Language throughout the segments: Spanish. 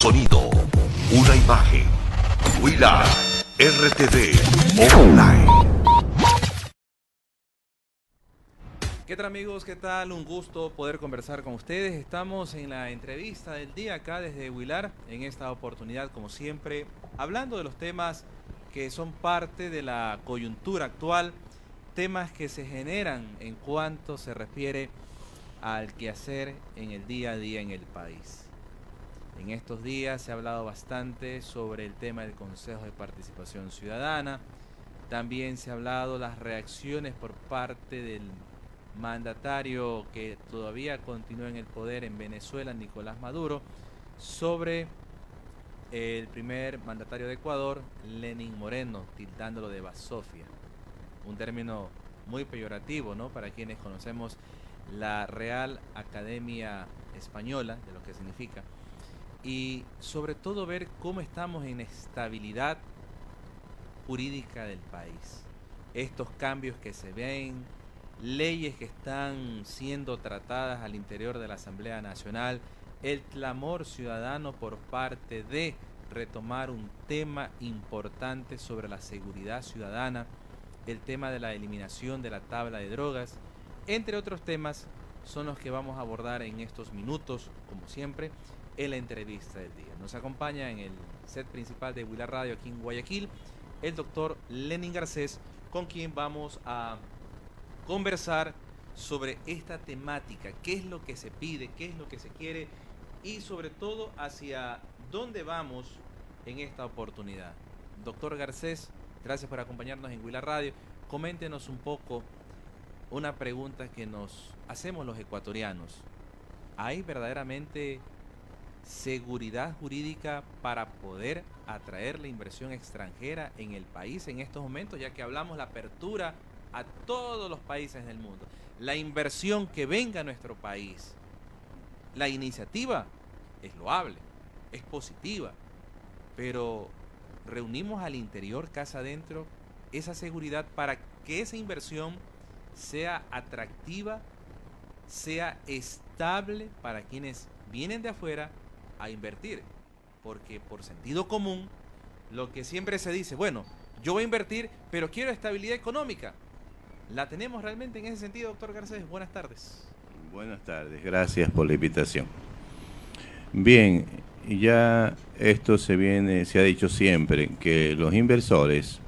Sonido, una imagen. Huila RTV Online. ¿Qué tal, amigos? ¿Qué tal? Un gusto poder conversar con ustedes. Estamos en la entrevista del día acá desde Huilar, en esta oportunidad, como siempre, hablando de los temas que son parte de la coyuntura actual, temas que se generan en cuanto se refiere al quehacer en el día a día en el país. En estos días se ha hablado bastante sobre el tema del Consejo de Participación Ciudadana. También se ha hablado las reacciones por parte del mandatario que todavía continúa en el poder en Venezuela, Nicolás Maduro, sobre el primer mandatario de Ecuador, Lenín Moreno, tildándolo de basofia. Un término muy peyorativo, ¿no?, para quienes conocemos la Real Academia Española, de lo que significa. Y sobre todo ver cómo estamos en estabilidad jurídica del país. Estos cambios que se ven, leyes que están siendo tratadas al interior de la Asamblea Nacional, el clamor ciudadano por parte de retomar un tema importante sobre la seguridad ciudadana, el tema de la eliminación de la tabla de drogas, entre otros temas, son los que vamos a abordar en estos minutos, como siempre, en la entrevista del día. Nos acompaña en el set principal de Huila Radio aquí en Guayaquil el doctor Lenín Garcés, con quien vamos a conversar sobre esta temática, qué es lo que se pide, qué es lo que se quiere y sobre todo hacia dónde vamos en esta oportunidad. Doctor Garcés, gracias por acompañarnos en Huila Radio. Coméntenos un poco una pregunta que nos hacemos los ecuatorianos. ¿Hay verdaderamente seguridad jurídica para poder atraer la inversión extranjera en el país en estos momentos, ya que hablamos la apertura a todos los países del mundo, la inversión que venga a nuestro país? La iniciativa es loable, es positiva, pero reunimos al interior, casa adentro, esa seguridad para que esa inversión sea atractiva, sea estable para quienes vienen de afuera a invertir, porque por sentido común lo que siempre se dice, bueno, yo voy a invertir, pero quiero estabilidad económica. ¿La tenemos realmente en ese sentido, doctor Garcés? Buenas tardes. Buenas tardes, gracias por la invitación. Bien, ya esto se ha dicho siempre, que los inversores,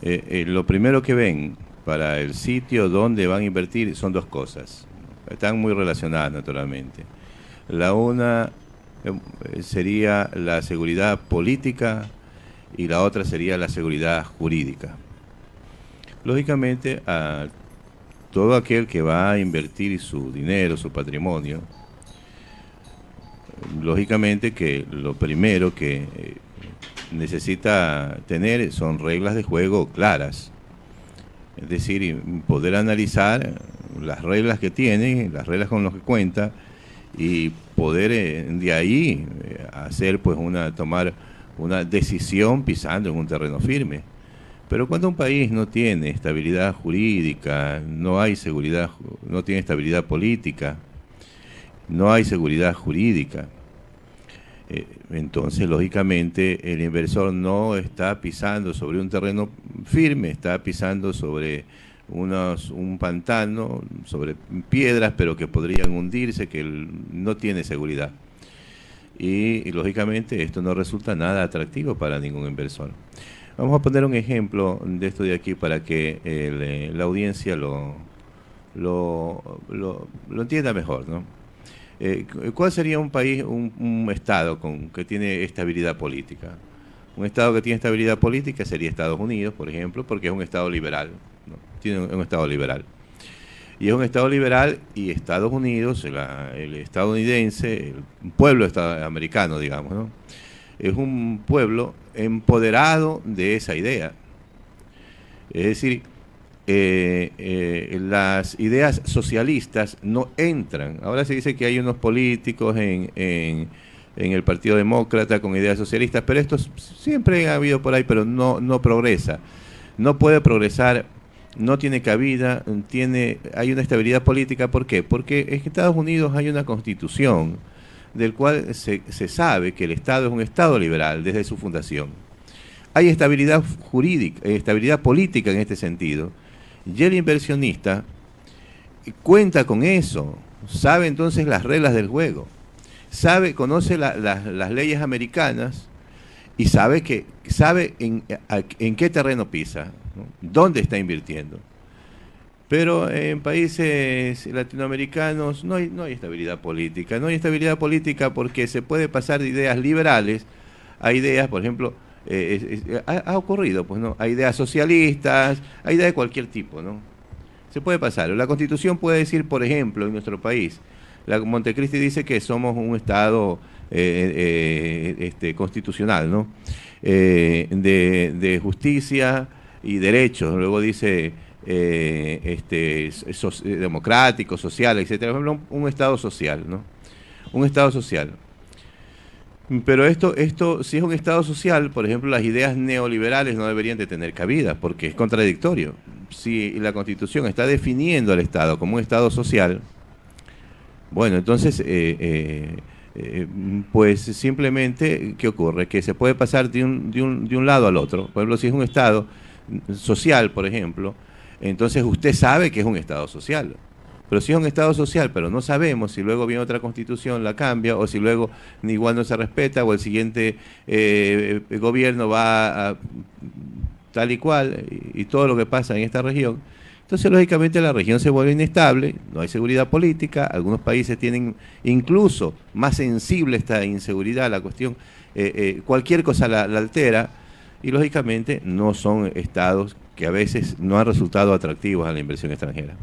lo primero que ven para el sitio donde van a invertir son dos cosas. Están muy relacionadas, naturalmente. La una sería la seguridad política y la otra sería la seguridad jurídica. Lógicamente, a todo aquel que va a invertir su dinero, su patrimonio, lógicamente que lo primero que necesita tener son reglas de juego claras. Es decir, poder analizar las reglas que tiene, las reglas con las que cuenta, y poder de ahí hacer pues tomar una decisión pisando en un terreno firme. Pero cuando un país no tiene estabilidad jurídica, no hay seguridad, no tiene estabilidad política, no hay seguridad jurídica, entonces lógicamente el inversor no está pisando sobre un terreno firme, está pisando sobre un pantano, sobre piedras, pero que podrían hundirse, que no tiene seguridad. Y lógicamente esto no resulta nada atractivo para ningún inversor. Vamos a poner un ejemplo de esto de aquí para que la audiencia lo entienda mejor, ¿no? ¿Cuál sería un país, un estado que tiene estabilidad política? Un estado que tiene estabilidad política sería Estados Unidos, por ejemplo, porque es un estado liberal, ¿no? Tiene un estado liberal. Y es un estado liberal, y Estados Unidos, el estadounidense, el pueblo americano, digamos, ¿no?, es un pueblo empoderado de esa idea. Es decir, las ideas socialistas no entran. Ahora se dice que hay unos políticos en el Partido Demócrata con ideas socialistas, pero esto siempre ha habido por ahí, pero no progresa. No puede progresar, no tiene cabida, hay una estabilidad política. ¿Por qué? Porque en Estados Unidos hay una constitución, del cual se sabe que el Estado es un Estado liberal desde su fundación. Hay estabilidad jurídica, estabilidad política en este sentido, y el inversionista cuenta con eso, sabe entonces las reglas del juego, conoce las leyes americanas y sabe en qué terreno pisa, ¿no? Dónde está invirtiendo. Pero en países latinoamericanos no hay estabilidad política. No hay estabilidad política porque se puede pasar de ideas liberales a ideas, por ejemplo, ha ocurrido, pues no, a ideas socialistas, a ideas de cualquier tipo, ¿no? Se puede pasar. La Constitución puede decir, por ejemplo, en nuestro país, la Montecristi dice que somos un Estado constitucional, ¿no? De justicia y derechos. Luego dice democrático, social, etcétera. Por ejemplo, un Estado social, ¿no? Un Estado social. Pero esto, si es un Estado social, por ejemplo, las ideas neoliberales no deberían de tener cabida, porque es contradictorio. Si la Constitución está definiendo al Estado como un Estado social, bueno, entonces, pues simplemente, ¿qué ocurre? Que se puede pasar de un lado al otro. Por ejemplo, si es un Estado social, por ejemplo, entonces usted sabe que es un Estado social. Pero si es un Estado social, pero no sabemos si luego viene otra Constitución, la cambia, o si luego igual no se respeta, o el siguiente gobierno va a tal y cual, y todo lo que pasa en esta región. Entonces, lógicamente, la región se vuelve inestable, no hay seguridad política, algunos países tienen incluso más sensible esta inseguridad, la cuestión, cualquier cosa la altera, y lógicamente no son estados que a veces no han resultado atractivos a la inversión extranjera.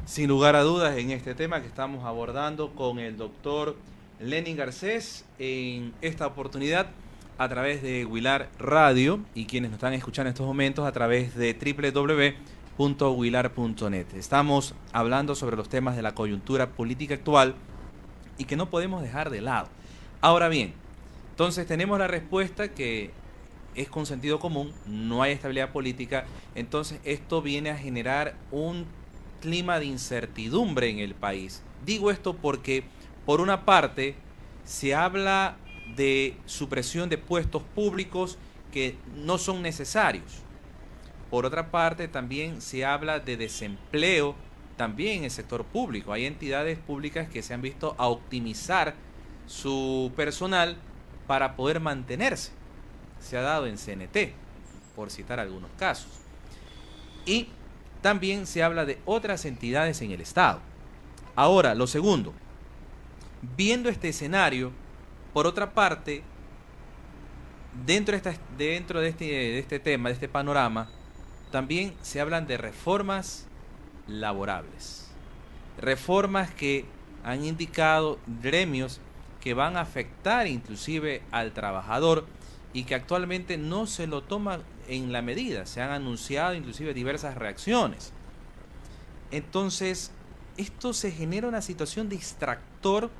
Sin lugar a dudas, en este tema que estamos abordando con el doctor Lenin Garcés, en esta oportunidad a través de Huilar Radio, y quienes nos están escuchando en estos momentos a través de www.huilar.net. Estamos hablando sobre los temas de la coyuntura política actual y que no podemos dejar de lado. Ahora bien, entonces tenemos la respuesta que es con sentido común, no hay estabilidad política, entonces esto viene a generar un clima de incertidumbre en el país. Digo esto porque, por una parte, se habla de supresión de puestos públicos que no son necesarios. Por otra parte, también se habla de desempleo también en el sector público. Hay entidades públicas que se han visto a optimizar su personal para poder mantenerse. Se ha dado en CNT, por citar algunos casos. Y también se habla de otras entidades en el Estado. Ahora, lo segundo, viendo este escenario, por otra parte, dentro de este tema, de este panorama, también se hablan de reformas laborables. Reformas que han indicado gremios que van a afectar inclusive al trabajador y que actualmente no se lo toma en la medida. Se han anunciado inclusive diversas reacciones. Entonces, esto se genera una situación distractor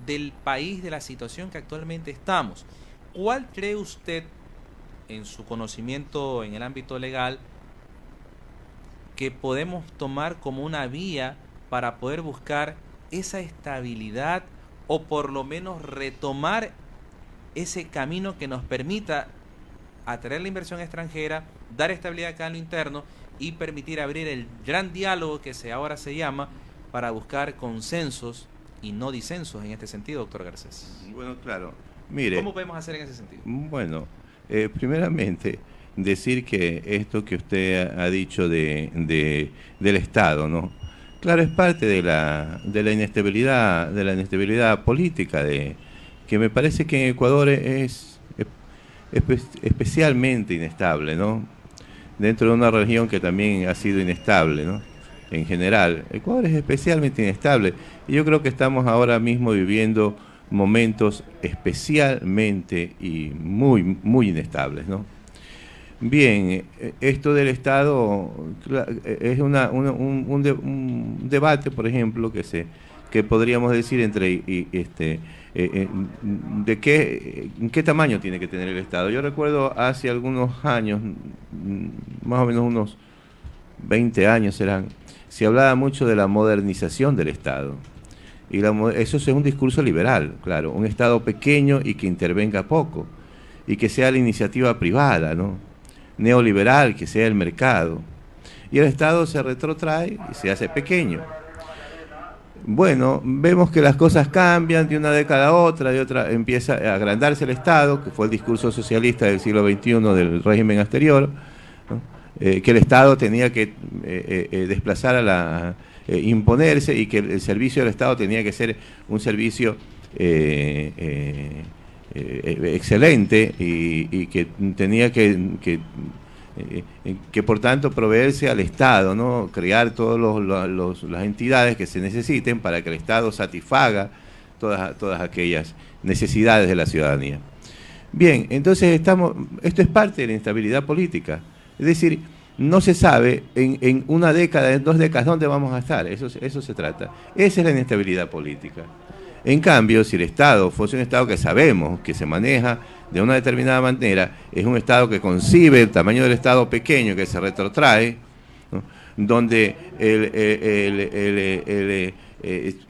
del país, de la situación que actualmente estamos. ¿Cuál cree usted, en su conocimiento en el ámbito legal, que podemos tomar como una vía para poder buscar esa estabilidad o por lo menos retomar ese camino que nos permita atraer la inversión extranjera, dar estabilidad acá en lo interno y permitir abrir el gran diálogo que ahora se llama para buscar consensos y no disensos en este sentido, doctor Garcés? Bueno, claro. Mire, ¿cómo podemos hacer en ese sentido? Bueno, primeramente decir que esto que usted ha dicho del Estado, ¿no? Claro, es parte de la inestabilidad política, que me parece que en Ecuador es especialmente inestable, ¿no? Dentro de una región que también ha sido inestable, ¿no? En general, Ecuador es especialmente inestable y yo creo que estamos ahora mismo viviendo momentos especialmente y muy inestables, ¿no? Bien, esto del Estado es un debate, por ejemplo, que podríamos decir entre en qué tamaño tiene que tener el Estado. Yo recuerdo hace algunos años, más o menos unos 20 años serán, se hablaba mucho de la modernización del Estado. Eso es un discurso liberal, claro, un Estado pequeño y que intervenga poco, y que sea la iniciativa privada, ¿no? Neoliberal, que sea el mercado. Y el Estado se retrotrae y se hace pequeño. Bueno, vemos que las cosas cambian de una década a otra, de otra empieza a agrandarse el Estado, que fue el discurso socialista del siglo XXI del régimen anterior, ¿no? Que el Estado tenía que desplazar a la... imponerse, y que el servicio del Estado tenía que ser un servicio excelente, y que tenía que por tanto proveerse al Estado, ¿no? Crear todas las entidades que se necesiten para que el Estado satisfaga todas aquellas necesidades de la ciudadanía. Bien, entonces esto es parte de la inestabilidad política. Es decir, no se sabe en una década, en 2 décadas, dónde vamos a estar. Eso se trata. Esa es la inestabilidad política. En cambio, si el Estado fuese un Estado que sabemos que se maneja de una determinada manera, es un Estado que concibe el tamaño del Estado pequeño, que se retrotrae, ¿no? Donde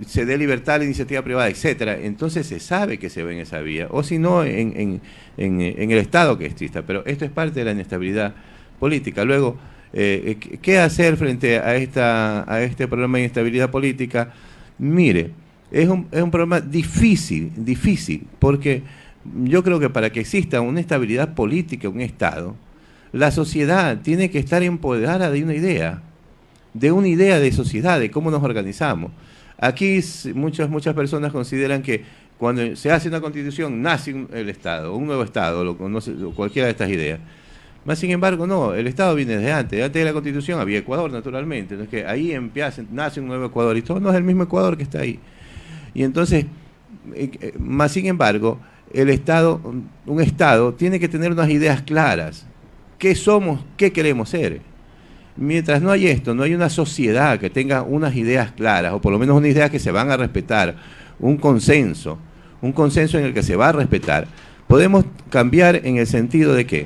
se dé libertad a la iniciativa privada, etcétera, entonces se sabe que se ve en esa vía, o si no, en el Estado que exista. Pero esto es parte de la inestabilidad política. Luego, ¿qué hacer frente a este problema de inestabilidad política? Mire, es un problema difícil, porque yo creo que para que exista una estabilidad política, un Estado, la sociedad tiene que estar empoderada de una idea de sociedad, de cómo nos organizamos. Aquí muchas personas consideran que cuando se hace una constitución nace el Estado, un nuevo Estado, cualquiera de estas ideas. Más sin embargo, no, el Estado viene desde antes. Antes de la Constitución había Ecuador, naturalmente. Entonces, que ahí nace un nuevo Ecuador, y todo no es el mismo Ecuador que está ahí. Y entonces, más sin embargo, un Estado tiene que tener unas ideas claras. ¿Qué somos? ¿Qué queremos ser? Mientras no hay esto, no hay una sociedad que tenga unas ideas claras, o por lo menos unas ideas que se van a respetar, un consenso en el que se va a respetar, podemos cambiar en el sentido de qué.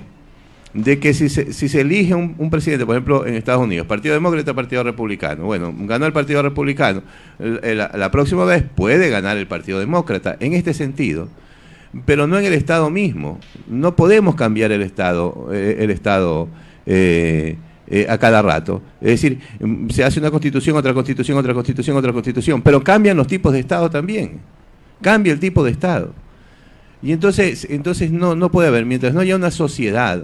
De que si se elige un presidente, por ejemplo, en Estados Unidos, Partido Demócrata, Partido Republicano, bueno, ganó el Partido Republicano, la próxima vez puede ganar el Partido Demócrata, en este sentido, pero no en el Estado mismo. No podemos cambiar el Estado a cada rato. Es decir, se hace una constitución, otra constitución, otra constitución, otra constitución, pero cambian los tipos de Estado también. Cambia el tipo de Estado. Y entonces no puede haber, mientras no haya una sociedad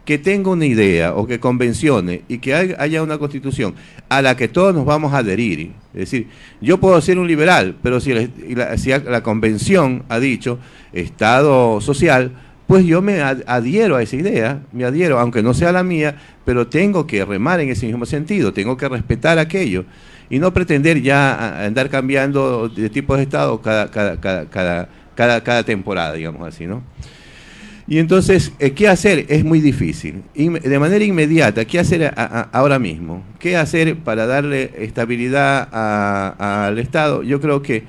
que tenga una idea o que convencione, y que haya una constitución a la que todos nos vamos a adherir. Es decir, yo puedo ser un liberal, pero si la convención ha dicho Estado social, pues yo me adhiero a esa idea, aunque no sea la mía, pero tengo que remar en ese mismo sentido, tengo que respetar aquello, y no pretender ya andar cambiando de tipo de Estado cada temporada, digamos así, ¿no? Y entonces, ¿qué hacer? Es muy difícil. De manera inmediata, ¿qué hacer ahora mismo? ¿Qué hacer para darle estabilidad al Estado? Yo creo que,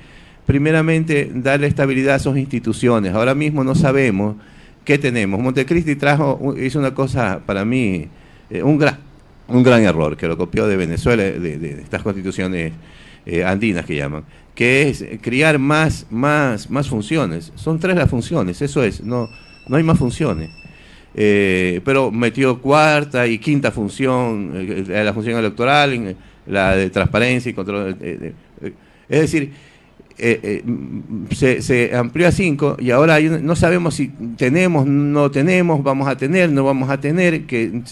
primeramente, darle estabilidad a sus instituciones. Ahora mismo no sabemos qué tenemos. Montecristi hizo una cosa, para mí, un gran error, que lo copió de Venezuela, de estas constituciones andinas que llaman, que es crear más funciones. Son 3 las funciones, eso es, no hay más funciones. Pero metió 4ª y 5ª función, la función electoral, la de transparencia y control. Es decir, se amplió a 5, y ahora no sabemos si tenemos, no tenemos, vamos a tener, no vamos a tener, que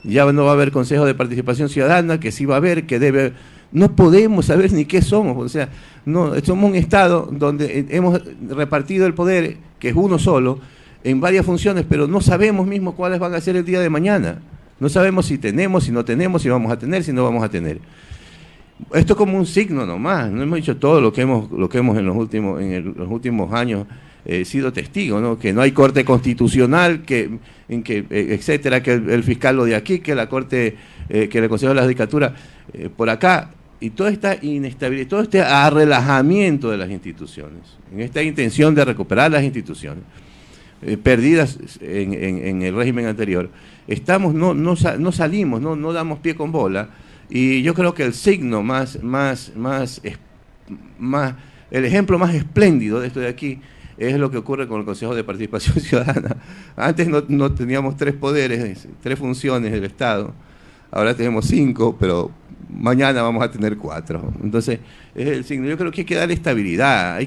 ya no va a haber Consejo de Participación Ciudadana, que sí va a haber, que debe. No podemos saber ni qué somos. O sea, somos un Estado donde hemos repartido el poder, que es uno solo, en varias funciones, pero no sabemos mismo cuáles van a ser el día de mañana. No sabemos si tenemos, si no tenemos, si vamos a tener, si no vamos a tener. Esto es como un signo nomás. No hemos dicho todo lo que hemos en los últimos años sido testigo, ¿no? Que no hay corte constitucional, etcétera, que el fiscal lo de aquí, que la corte, que el Consejo de la Judicatura por acá. Y toda esta inestabilidad, todo este relajamiento de las instituciones, en esta intención de recuperar las instituciones perdidas en el régimen anterior, no salimos, no damos pie con bola, y yo creo que el signo más el ejemplo más espléndido de esto de aquí es lo que ocurre con el Consejo de Participación Ciudadana. Antes no teníamos 3 poderes, 3 funciones del Estado, ahora tenemos 5, pero mañana vamos a tener 4. Entonces, es el signo. Yo creo que hay que darle estabilidad,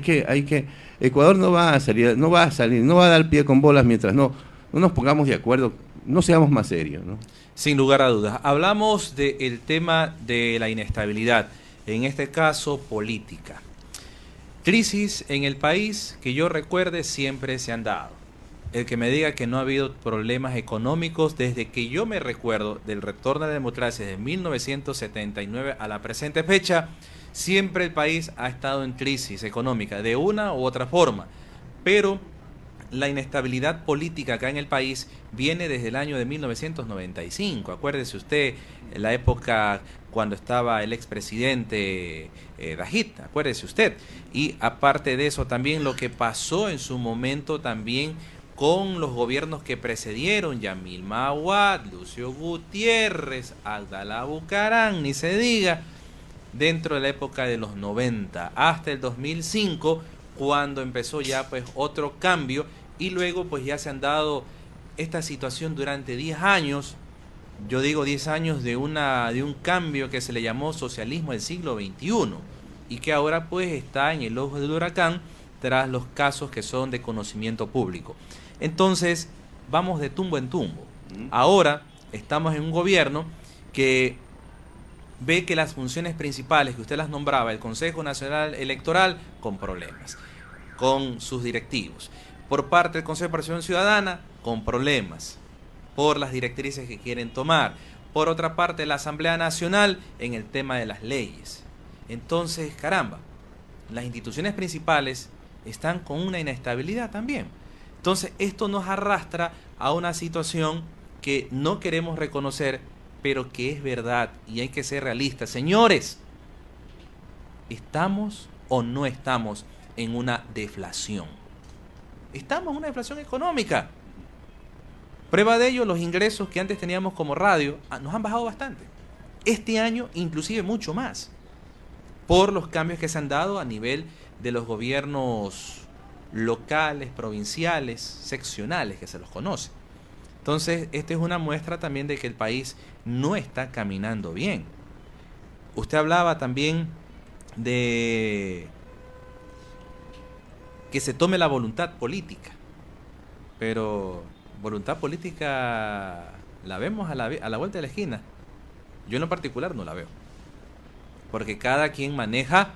Ecuador no va a salir, no va a dar pie con bolas mientras no nos pongamos de acuerdo, no seamos más serios, ¿no? Sin lugar a dudas. Hablamos del tema de la inestabilidad, en este caso política. Crisis en el país que yo recuerde siempre se han dado. El que me diga que no ha habido problemas económicos desde que yo me recuerdo del retorno a la democracia de 1979 a la presente fecha, siempre el país ha estado en crisis económica de una u otra forma, pero la inestabilidad política acá en el país viene desde el año de 1995. Acuérdese usted, la época cuando estaba el expresidente Dajit, acuérdese usted. Y aparte de eso, también lo que pasó en su momento también con los gobiernos que precedieron, Yamil Mahuad, Lucio Gutiérrez, Abdalá Bucaram, ni se diga, dentro de la época de los 90 hasta el 2005, cuando empezó ya pues otro cambio, y luego pues ya se han dado esta situación durante 10 años, yo digo 10 años de un cambio que se le llamó socialismo del siglo XXI, y que ahora pues está en el ojo del huracán tras los casos que son de conocimiento público. Entonces, vamos de tumbo en tumbo. Ahora estamos en un gobierno que ve que las funciones principales que usted las nombraba, el Consejo Nacional Electoral, con problemas, con sus directivos. Por parte del Consejo de Participación Ciudadana, con problemas, por las directrices que quieren tomar. Por otra parte, la Asamblea Nacional en el tema de las leyes. Entonces, caramba, las instituciones principales están con una inestabilidad también. Entonces, esto nos arrastra a una situación que no queremos reconocer, pero que es verdad y hay que ser realistas. Señores, ¿estamos o no estamos en una deflación? Estamos en una deflación económica. Prueba de ello, los ingresos que antes teníamos como radio nos han bajado bastante. Este año inclusive mucho más, por los cambios que se han dado a nivel de los gobiernos locales, provinciales, seccionales, que se los conoce. Entonces, esta es una muestra también de que el país no está caminando bien. Usted hablaba también de que se tome la voluntad política, pero voluntad política la vemos a la vuelta de la esquina. Yo en lo particular no la veo, porque cada quien maneja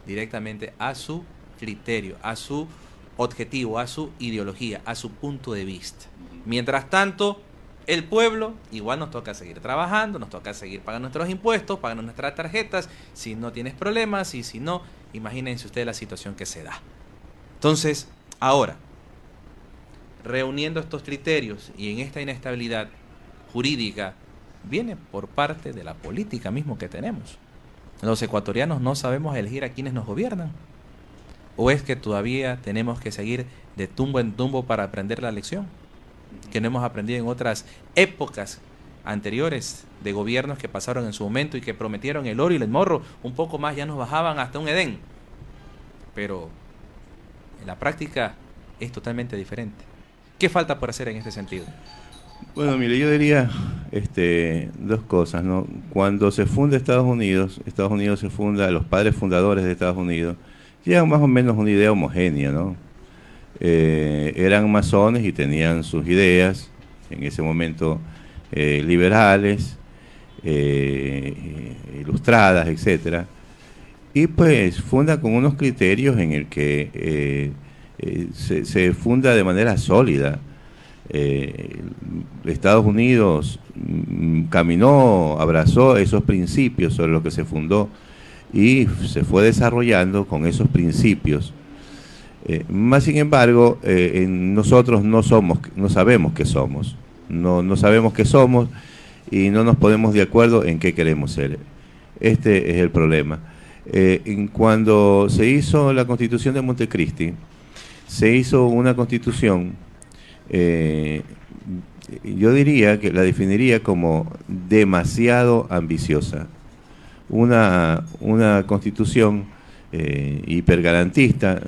directamente a su criterio, a su objetivo, a su ideología, a su punto de vista. Mientras tanto, el pueblo igual nos toca seguir trabajando, nos toca seguir pagando nuestros impuestos, pagando nuestras tarjetas, si no tienes problemas, y si no, imagínense ustedes la situación que se da. Entonces, ahora, reuniendo estos criterios y en esta inestabilidad jurídica, viene por parte de la política mismo que tenemos. Los ecuatorianos no sabemos elegir a quienes nos gobiernan. ¿O es que todavía tenemos que seguir de tumbo en tumbo para aprender la lección que no hemos aprendido en otras épocas anteriores de gobiernos que pasaron en su momento y que prometieron el oro y el morro? Un poco más ya nos bajaban hasta un Edén, pero en la práctica es totalmente diferente. ¿Qué falta por hacer en este sentido? Bueno, mire, yo diría dos cosas, ¿no? Cuando se funda Estados Unidos se funda, los padres fundadores de Estados Unidos llevan más o menos una idea homogénea, ¿no? Eran masones y tenían sus ideas, en ese momento liberales, ilustradas, etcétera, y pues funda con unos criterios en el que se funda de manera sólida. Estados Unidos caminó, abrazó esos principios sobre los que se fundó y se fue desarrollando con esos principios. Más sin embargo, nosotros no sabemos qué somos, no sabemos qué somos y no nos ponemos de acuerdo en qué queremos ser. Este es el problema. Cuando se hizo la Constitución de Montecristi, se hizo una constitución, yo diría que la definiría como demasiado ambiciosa. Una constitución hipergarantista,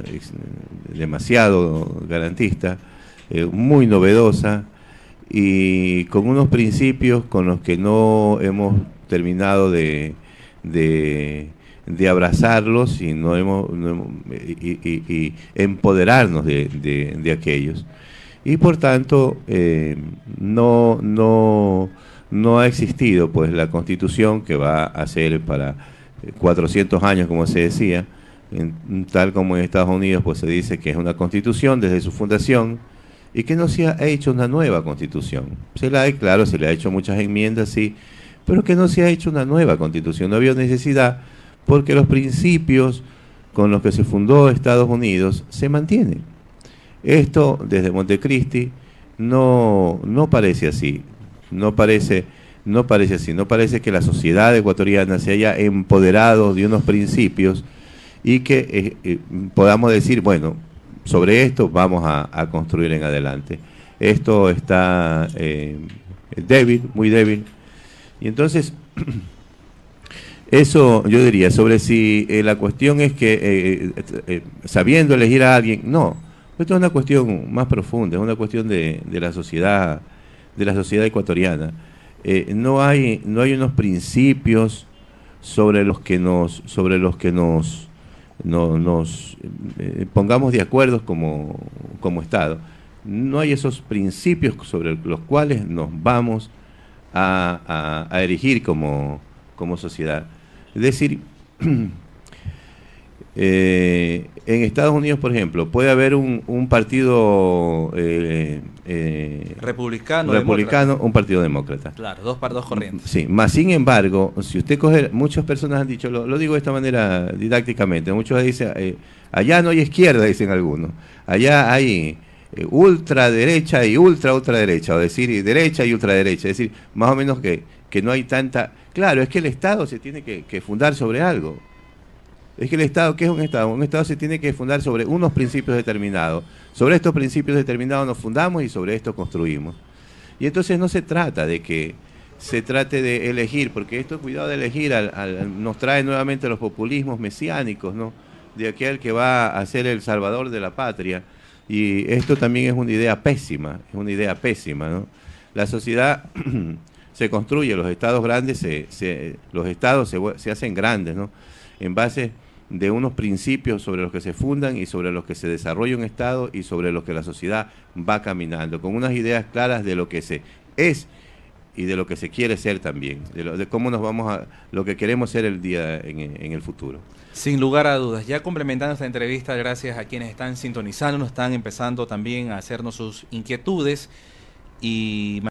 demasiado garantista, muy novedosa y con unos principios con los que no hemos terminado de abrazarlos y y empoderarnos de aquellos. Y por tanto no ha existido pues la Constitución que va a ser para 400 años, como se decía, tal como en Estados Unidos pues se dice que es una Constitución desde su fundación y que no se ha hecho una nueva Constitución. Claro, se le ha hecho muchas enmiendas, sí, pero que no se ha hecho una nueva Constitución. No había necesidad porque los principios con los que se fundó Estados Unidos se mantienen. Esto desde Montecristi no parece así, no parece así, no parece que la sociedad ecuatoriana se haya empoderado de unos principios y que podamos decir, bueno, sobre esto vamos a construir en adelante. Esto está débil, muy débil, y entonces eso yo diría sobre si la cuestión es que sabiendo elegir a alguien, no. Esto es una cuestión más profunda, es una cuestión de la sociedad ecuatoriana. No hay unos principios sobre los que nos pongamos de acuerdo como Estado. No hay esos principios sobre los cuales nos vamos a erigir como sociedad. Es decir, en Estados Unidos, por ejemplo, puede haber un partido republicano, un partido demócrata. Claro, dos corrientes. Sí, más sin embargo, si usted coge, muchas personas han dicho, lo digo de esta manera didácticamente, muchos dicen, allá no hay izquierda, dicen algunos, allá hay ultraderecha y ultraderecha, o decir derecha y ultraderecha, es decir, más o menos que no hay tanta... Claro, es que el Estado se tiene que fundar sobre algo. Es que el Estado, ¿qué es un Estado? Un Estado se tiene que fundar sobre unos principios determinados. Sobre estos principios determinados nos fundamos y sobre esto construimos. Y entonces no se trata de que se trate de elegir, porque esto, cuidado de elegir, nos trae nuevamente los populismos mesiánicos, ¿no? De aquel que va a ser el salvador de la patria. Y esto también es una idea pésima, ¿no? La sociedad se construye, los estados grandes se hacen grandes, ¿no? En base de unos principios sobre los que se fundan y sobre los que se desarrolla un Estado y sobre los que la sociedad va caminando, con unas ideas claras de lo que se es y de lo que se quiere ser también, de cómo nos vamos lo que queremos ser el día en el futuro. Sin lugar a dudas. Ya complementando esta entrevista, gracias a quienes están sintonizando, están empezando también a hacernos sus inquietudes y